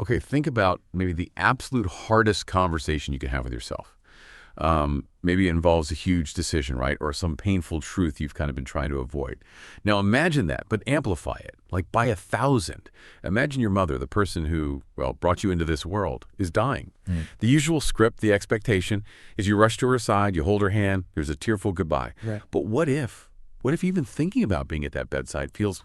Okay, think about maybe the absolute hardest conversation you can have with yourself. Maybe it involves a huge decision, right? Or some painful truth you've kind of been trying to avoid. Now imagine that, but amplify it, like by 1,000. Imagine your mother, the person who, well, brought you into this world, is dying. The usual script, the expectation, is you rush to her side, you hold her hand, there's a tearful goodbye. Right. But what if? What if even thinking about being at that bedside feels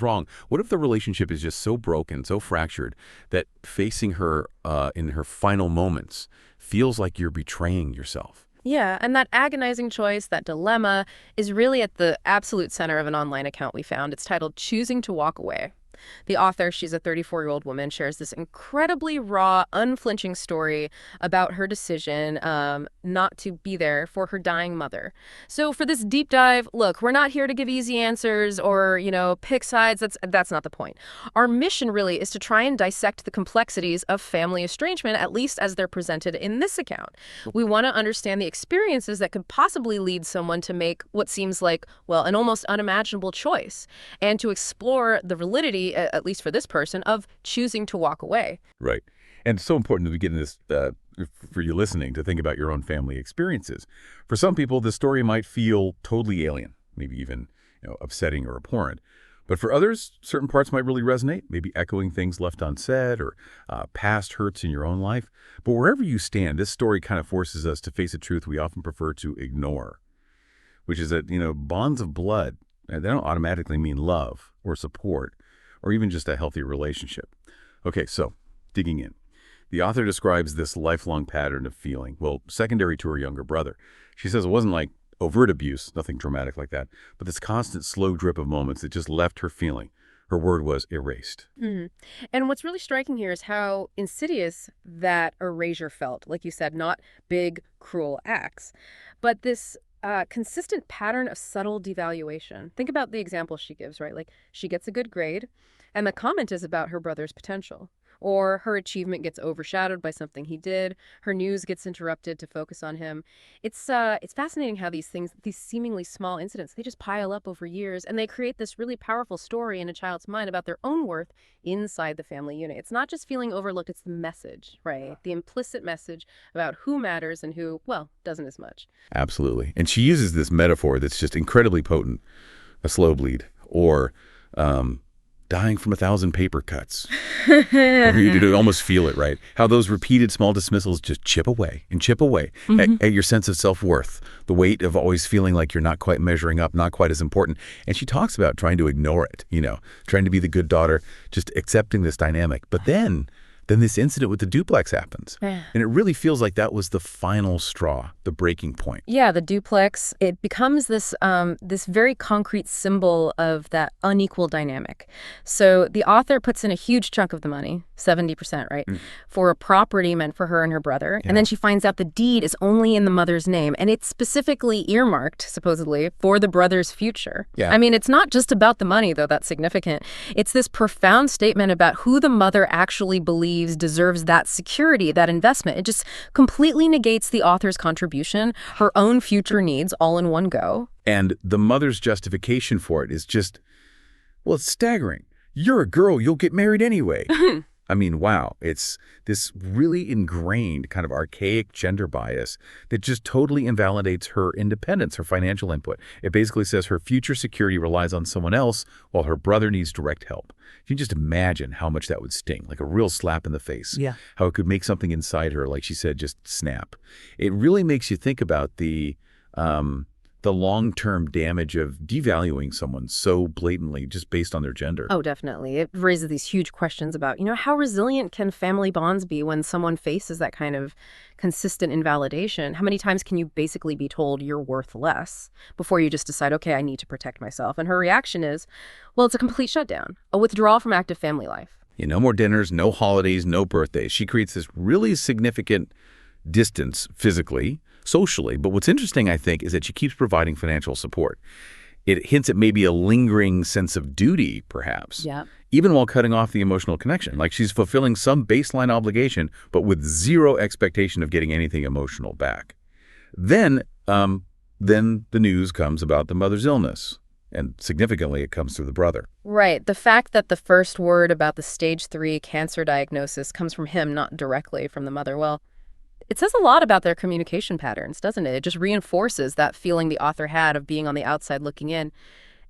wrong? What if the relationship is just so broken, so fractured, that facing her in her final moments feels like you're betraying yourself? Yeah, and that agonizing choice, that dilemma, is really at the absolute center of an online account we found. It's titled Choosing to Walk Away. The author, she's a 34-year-old woman, shares this incredibly raw, unflinching story about her decision not to be there for her dying mother. So for this deep dive, look, we're not here to give easy answers or, pick sides. That's not the point. Our mission really is to try and dissect the complexities of family estrangement, at least as they're presented in this account. We want to understand the experiences that could possibly lead someone to make what seems like, well, an almost unimaginable choice, and to explore the validity, at least for this person, of choosing to walk away. Right. And it's so important to begin this, for you listening, to think about your own family experiences. For some people, the story might feel totally alien, maybe even upsetting or abhorrent. But for others, certain parts might really resonate, maybe echoing things left unsaid or past hurts in your own life. But wherever you stand, this story kind of forces us to face a truth we often prefer to ignore, which is that, bonds of blood, they don't automatically mean love or support or even just a healthy relationship. Okay, so digging in. The author describes this lifelong pattern of feeling, well, secondary to her younger brother. She says it wasn't like overt abuse, nothing dramatic like that, but this constant slow drip of moments that just left her feeling. Her word was erased. And what's really striking here is how insidious that erasure felt. Like you said, not big, cruel acts, but this consistent pattern of subtle devaluation. Think about the example she gives, right? Like she gets a good grade, and the comment is about her brother's potential. Or her achievement gets overshadowed by something he did. Her news gets interrupted to focus on him. It's fascinating how these seemingly small incidents, they just pile up over years, and they create this really powerful story in a child's mind about their own worth inside the family unit. It's not just feeling overlooked, it's the message, right? The implicit message about who matters and who, well, doesn't as much. Absolutely. And she uses this metaphor that's just incredibly potent, a slow bleed, or dying from 1,000 paper cuts. You almost feel it, right? How those repeated small dismissals just chip away and chip away at your sense of self-worth, the weight of always feeling like you're not quite measuring up, not quite as important. And she talks about trying to ignore it, trying to be the good daughter, just accepting this dynamic. But then this incident with the duplex happens. And it really feels like that was the final straw, the breaking point. Yeah, the duplex, it becomes this very concrete symbol of that unequal dynamic. So the author puts in a huge chunk of the money, 70%, right, for a property meant for her and her brother. Yeah. And then she finds out the deed is only in the mother's name, and it's specifically earmarked, supposedly, for the brother's future. Yeah. I mean, it's not just about the money, though that's significant. It's this profound statement about who the mother actually believes deserves that security, that investment. It just completely negates the author's contribution, her own future needs, all in one go. And the mother's justification for it is just, well, it's staggering. You're a girl, you'll get married anyway. I mean, wow, it's this really ingrained kind of archaic gender bias that just totally invalidates her independence, her financial input. It basically says her future security relies on someone else while her brother needs direct help. You can just imagine how much that would sting, like a real slap in the face. Yeah. How it could make something inside her, like she said, just snap. It really makes you think about the long-term damage of devaluing someone so blatantly just based on their gender. Oh, definitely. It raises these huge questions about, how resilient can family bonds be when someone faces that kind of consistent invalidation? How many times can you basically be told you're worth less before you just decide, okay, I need to protect myself? And her reaction is, well, it's a complete shutdown, a withdrawal from active family life. No more dinners, no holidays, no birthdays. She creates this really significant distance physically, socially. But what's interesting, I think, is that she keeps providing financial support. It hints at maybe a lingering sense of duty, perhaps, even while cutting off the emotional connection. Like she's fulfilling some baseline obligation, but with zero expectation of getting anything emotional back. Then the news comes about the mother's illness. And significantly, it comes through the brother. Right. The fact that the first word about the stage 3 cancer diagnosis comes from him, not directly from the mother, well, it says a lot about their communication patterns, doesn't it? It just reinforces that feeling the author had of being on the outside looking in.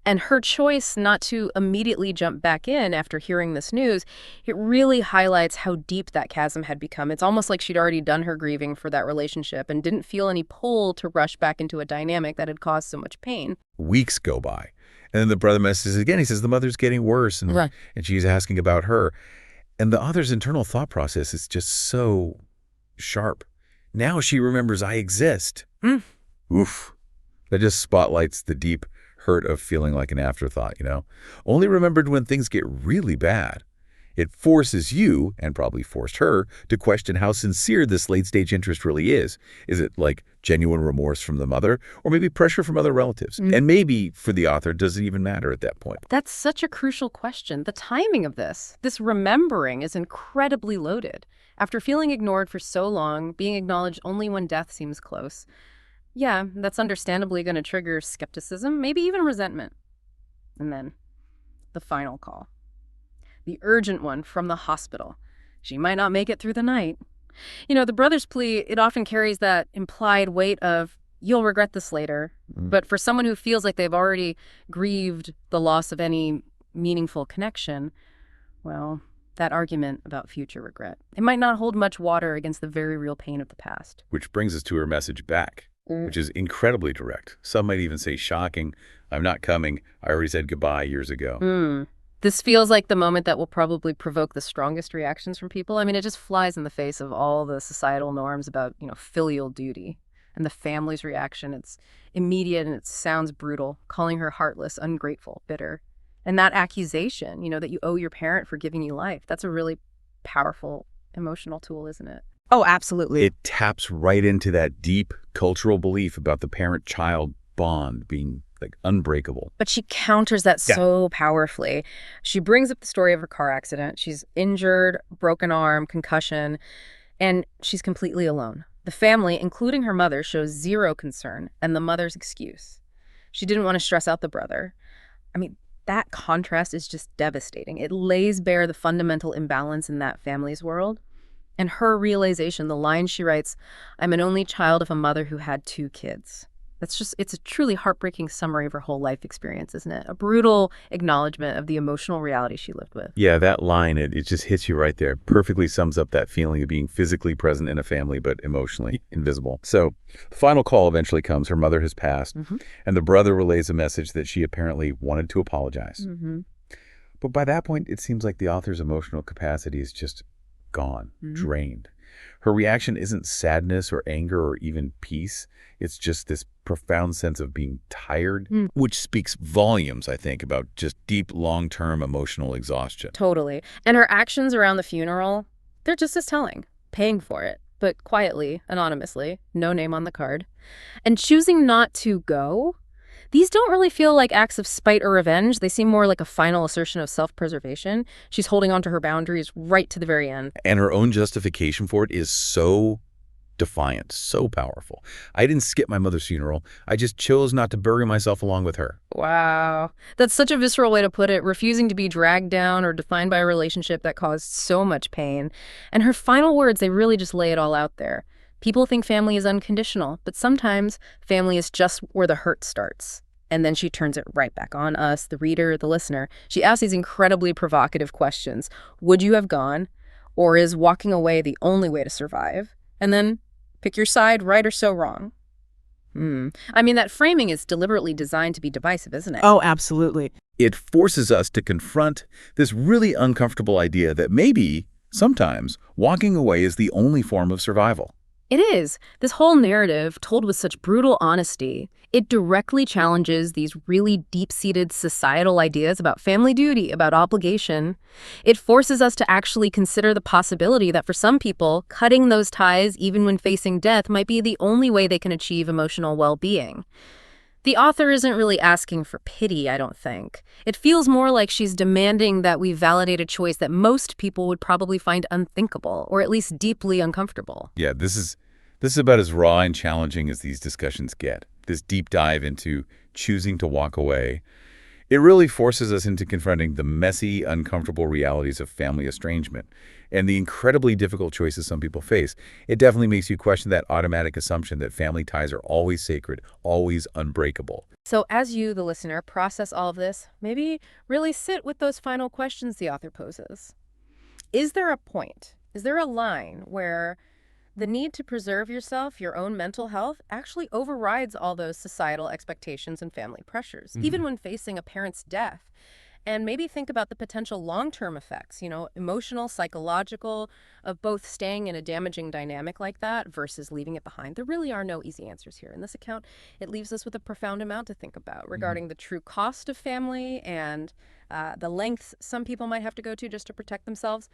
And her choice not to immediately jump back in after hearing this news, it really highlights how deep that chasm had become. It's almost like she'd already done her grieving for that relationship and didn't feel any pull to rush back into a dynamic that had caused so much pain. Weeks go by. And then the brother messages again. He says the mother's getting worse, and she's asking about her. And the author's internal thought process is just so sharp. Now she remembers I exist. Oof. That just spotlights the deep hurt of feeling like an afterthought, Only remembered when things get really bad. It forces you, and probably forced her, to question how sincere this late-stage interest really is. Is it like genuine remorse from the mother, or maybe pressure from other relatives? And maybe, for the author, does it even matter at that point? That's such a crucial question. The timing of this remembering is incredibly loaded. After feeling ignored for so long, being acknowledged only when death seems close. Yeah, that's understandably going to trigger skepticism, maybe even resentment. And then, the final call. The urgent one from the hospital. She might not make it through the night. The brother's plea, it often carries that implied weight of, you'll regret this later. But for someone who feels like they've already grieved the loss of any meaningful connection, well, that argument about future regret, it might not hold much water against the very real pain of the past. Which brings us to her message back, which is incredibly direct. Some might even say shocking. I'm not coming. I already said goodbye years ago. This feels like the moment that will probably provoke the strongest reactions from people. I mean, it just flies in the face of all the societal norms about, filial duty. And the family's reaction, it's immediate and it sounds brutal, calling her heartless, ungrateful, bitter. And that accusation, that you owe your parent for giving you life, that's a really powerful emotional tool, isn't it? Oh, absolutely. It taps right into that deep cultural belief about the parent-child bond being unbreakable. But she counters that so powerfully. She brings up the story of her car accident. She's injured, broken arm, concussion, and she's completely alone. The family, including her mother, shows zero concern, and the mother's excuse. She didn't want to stress out the brother. I mean, that contrast is just devastating. It lays bare the fundamental imbalance in that family's world. And her realization, the line she writes, I'm an only child of a mother who had 2 kids. It's a truly heartbreaking summary of her whole life experience, isn't it? A brutal acknowledgement of the emotional reality she lived with. Yeah, that line, it just hits you right there. Perfectly sums up that feeling of being physically present in a family, but emotionally invisible. So the final call eventually comes. Her mother has passed, and the brother relays a message that she apparently wanted to apologize. But by that point, it seems like the author's emotional capacity is just gone, drained. Her reaction isn't sadness or anger or even peace. It's just this profound sense of being tired, which speaks volumes, I think, about just deep, long-term emotional exhaustion. Totally. And her actions around the funeral, they're just as telling. Paying for it, but quietly, anonymously, no name on the card. And choosing not to go, these don't really feel like acts of spite or revenge. They seem more like a final assertion of self-preservation. She's holding on to her boundaries right to the very end. And her own justification for it is so defiant, so powerful. I didn't skip my mother's funeral. I just chose not to bury myself along with her. Wow. That's such a visceral way to put it, refusing to be dragged down or defined by a relationship that caused so much pain. And her final words, they really just lay it all out there. People think family is unconditional, but sometimes family is just where the hurt starts. And then she turns it right back on us, the reader, the listener. She asks these incredibly provocative questions. Would you have gone? Or is walking away the only way to survive? And then pick your side, right or so wrong. I mean, that framing is deliberately designed to be divisive, isn't it? Oh, absolutely. It forces us to confront this really uncomfortable idea that maybe, sometimes, walking away is the only form of survival. It is. This whole narrative, told with such brutal honesty, it directly challenges these really deep-seated societal ideas about family duty, about obligation. It forces us to actually consider the possibility that for some people, cutting those ties, even when facing death, might be the only way they can achieve emotional well-being. The author isn't really asking for pity, I don't think. It feels more like she's demanding that we validate a choice that most people would probably find unthinkable, or at least deeply uncomfortable. Yeah, this is about as raw and challenging as these discussions get. This deep dive into choosing to walk away. It really forces us into confronting the messy, uncomfortable realities of family estrangement and the incredibly difficult choices some people face. It definitely makes you question that automatic assumption that family ties are always sacred, always unbreakable. So as you, the listener, process all of this, maybe really sit with those final questions the author poses. Is there a point? Is there a line where the need to preserve yourself, your own mental health, actually overrides all those societal expectations and family pressures, even when facing a parent's death? And maybe think about the potential long-term effects, emotional, psychological, of both staying in a damaging dynamic like that versus leaving it behind. There really are no easy answers here. In this account, it leaves us with a profound amount to think about regarding the true cost of family and the lengths some people might have to go to just to protect themselves,